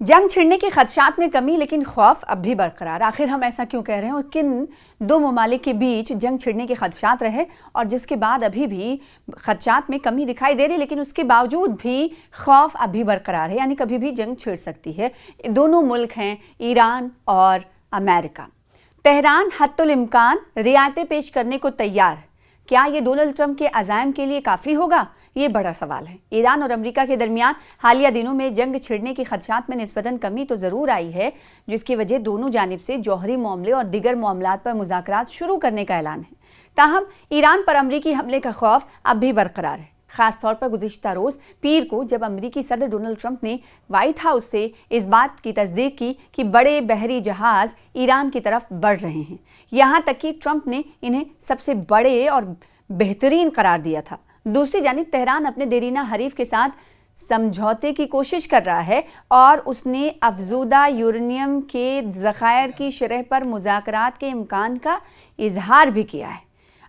जंग छिड़ने के खदशात में कमी, लेकिन खौफ अब भी बरकरार। आखिर हम ऐसा क्यों कह रहे हैं और किन दो ममालिक के बीच जंग छिड़ने के खदशात रहे और जिसके बाद अभी भी खदशात में कमी दिखाई दे रही, लेकिन उसके बावजूद भी खौफ अब भी बरकरार है, यानी कभी भी जंग छिड़ सकती है। दोनों मुल्क हैं ईरान और अमेरिका। तेहरान हत्तुल इम्कान रियायतें पेश करने को तैयार। क्या ये डोनाल्ड ट्रंप के अज़ाइम के लिए काफ़ी होगा? ये बड़ा सवाल है। ईरान और अमेरिका के दरमियान हालिया दिनों में जंग छिड़ने के खदशात में निस्बतन कमी तो ज़रूर आई है, जिसकी वजह दोनों जानिब से जौहरी मामले और दिगर मामलात पर मुज़ाकरात शुरू करने का ऐलान है। ताहम ईरान पर अमरीकी हमले का खौफ अब भी बरकरार है, खास तौर पर गुज़िश्ता रोज़ पीर को जब अमरीकी सदर डोनाल्ड ट्रंप ने व्हाइट हाउस से इस बात की तस्दीक की कि बड़े बहरी जहाज़ ईरान की तरफ बढ़ रहे हैं। यहाँ तक कि ट्रंप ने इन्हें सबसे बड़े और बेहतरीन करार दिया था। दूसरी जानिब तेहरान अपने देरीना हरीफ के साथ समझौते की कोशिश कर रहा है और उसने अफजूदा यूरेनियम के ज़खायर की शरह पर मुज़ाकरात के इम्कान का इजहार भी किया है।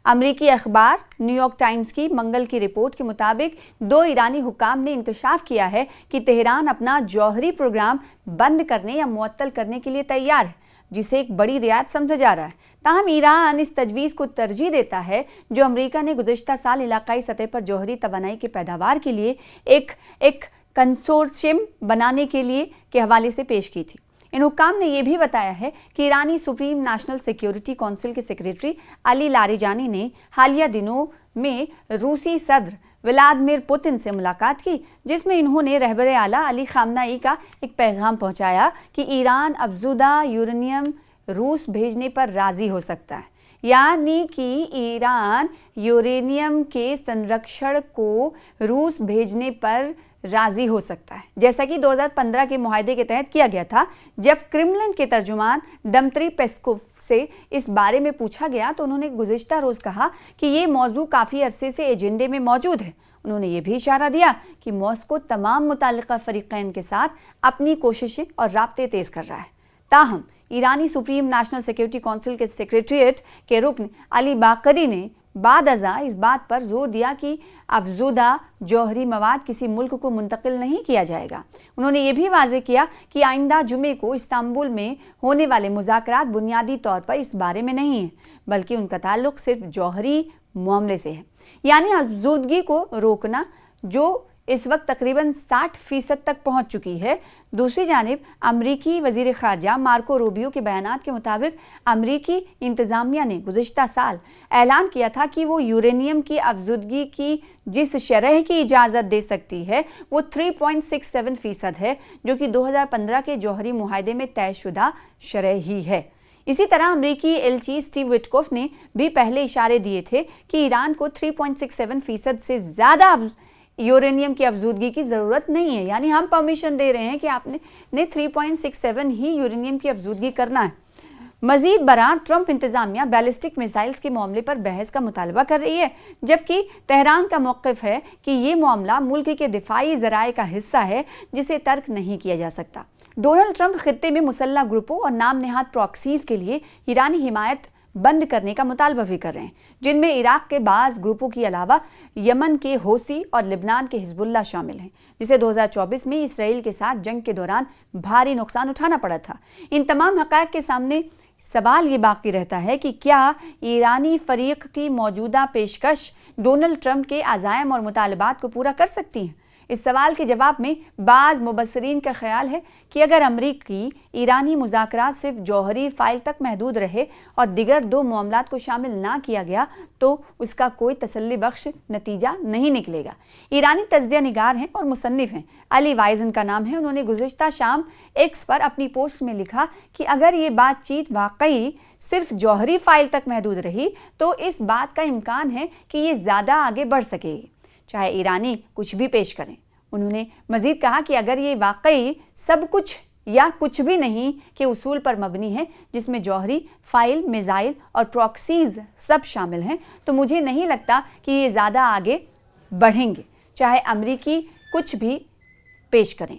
अमरीकी अखबार न्यूयॉर्क टाइम्स की मंगल की रिपोर्ट के मुताबिक दो ईरानी हुक्काम ने इंकशाफ किया है कि तेहरान अपना जौहरी प्रोग्राम बंद करने या मुअत्तल करने के लिए तैयार है, जिसे एक बड़ी रियायत समझा जा रहा है। ताहम ईरान इस तजवीज़ को तरजीह देता है जो अमेरिका ने गुज़िश्ता साल इलाकाई सतह पर जौहरी तवानाई की पैदावार के लिए एक कंसोर्शियम बनाने के हवाले से पेश की थी। इन हुक्काम ने यह भी बताया है कि ईरानी सुप्रीम नेशनल सिक्योरिटी काउंसिल के सेक्रेटरी अली लारिजानी ने हालिया दिनों में रूसी सदर व्लादिमीर पुतिन से मुलाकात की, जिसमें इन्होंने रहबर आला अली खामनाई का एक पैगाम पहुंचाया कि ईरान अफजूदा यूरेनियम रूस भेजने पर राज़ी हो सकता है, यानी कि ईरान यूरेनियम के संरक्षण को रूस भेजने पर राज़ी हो सकता है, जैसा कि 2015 के मुआहदे के तहत किया गया था। जब क्रेमलिन के तर्जुमान दमित्री पेस्कोव से इस बारे में पूछा गया तो उन्होंने गुज़िश्ता रोज़ कहा कि ये मौजू काफ़ी अरसे से एजेंडे में मौजूद है। उन्होंने ये भी इशारा दिया कि मॉस्को तमाम मुताल्लिक़ा फ़रीक़ैन के साथ अपनी कोशिशें और राब्ते तेज़ कर रहा है। ताहम ईरानी सुप्रीम नेशनल सिक्योरिटी काउंसिल के सेक्रेटरीट के रुकन अली बाकरी ने बाद अज़ा इस बात पर जोर दिया कि अफजूदा जौहरी मवाद किसी मुल्क को मुंतकिल नहीं किया जाएगा। उन्होंने ये भी वाज़ेह किया कि आइंदा जुमे को इस्तांबुल में होने वाले मुज़ाकरात बुनियादी तौर पर इस बारे में नहीं है, बल्कि उनका ताल्लुक सिर्फ जौहरी मामले से है, यानी अफजूदगी को रोकना, जो इस वक्त तकरीबन 60% तक पहुंच चुकी है। दूसरी जानिब अमरीकी वज़ीर ख़ारजा मार्को रूबियो के बयानात के मुताबिक अमरीकी इंतज़ामिया ने गुज़िश्ता साल ऐलान किया था कि वो यूरेनियम की अफजूदगी की जिस शरह की इजाज़त दे सकती है वो 3.67% है, जो कि 2015 के जौहरी मुआहदे में तयशुदा शरह ही है। इसी तरह अमरीकी एलची स्टीव विटकोफ ने भी पहले इशारे दिए थे कि ईरान को 3.67% से ज़्यादा यूरेनियम की अफजूदगी की ज़रूरत नहीं है, यानी हम परमिशन दे रहे हैं कि आपने 3.67 ही यूरेनियम की अफजूदगी करना है। मज़ीद बरां ट्रंप इंतज़ामिया बैलिस्टिक मिसाइल्स के मामले पर बहस का मुतालबा कर रही है, जबकि तेहरान का मौक़िफ़ है कि ये मामला मुल्क के दिफाई ज़राए का हिस्सा है जिसे तर्क नहीं किया जा सकता। डोनाल्ड ट्रंप खित्ते में मुसल्लह ग्रुपों और नाम नहाद प्रॉक्सीज़ के लिए ईरानी हिमायत बंद करने का मुतालबा भी कर रहे हैं, जिनमें इराक के बाज़ ग्रुपों के अलावा यमन के होसी और लिबनान के हिजबुल्लाह शामिल हैं, जिसे 2024 में इसराइल के साथ जंग के दौरान भारी नुकसान उठाना पड़ा था। इन तमाम हक़ाइक़ के सामने सवाल ये बाकी रहता है कि क्या ईरानी फ़रीक़ की मौजूदा पेशकश डोनाल्ड ट्रंप के अज़ाइम और मुतालबात को पूरा कर सकती हैं। इस सवाल के जवाब में बाज़ मुबस्सरीन का ख्याल है कि अगर अमरीकी ईरानी मुज़ाकरात सिर्फ जौहरी फ़ाइल तक महदूद रहे और दिगर दो मामलात को शामिल ना किया गया तो उसका कोई तसल्ली बख्श नतीजा नहीं निकलेगा। ईरानी तज्ज़िया निगार हैं और मुसन्निफ़ हैं, अली वाइज़न का नाम है। उन्होंने गुज़िश्ता शाम एक्स पर अपनी पोस्ट में लिखा कि अगर ये बातचीत वाकई सिर्फ जौहरी फ़ाइल तक महदूद रही तो इस बात का इम्कान है कि ये ज़्यादा आगे बढ़ सकेगी, चाहे ईरानी कुछ भी पेश करें। उन्होंने मज़ीद कहा कि अगर ये वाकई सब कुछ या कुछ भी नहीं के उसूल पर मबनी है, जिसमें जौहरी फ़ाइल, मिज़ाइल और प्रॉक्सीज़ सब शामिल हैं, तो मुझे नहीं लगता कि ये ज़्यादा आगे बढ़ेंगे, चाहे अमरीकी कुछ भी पेश करें।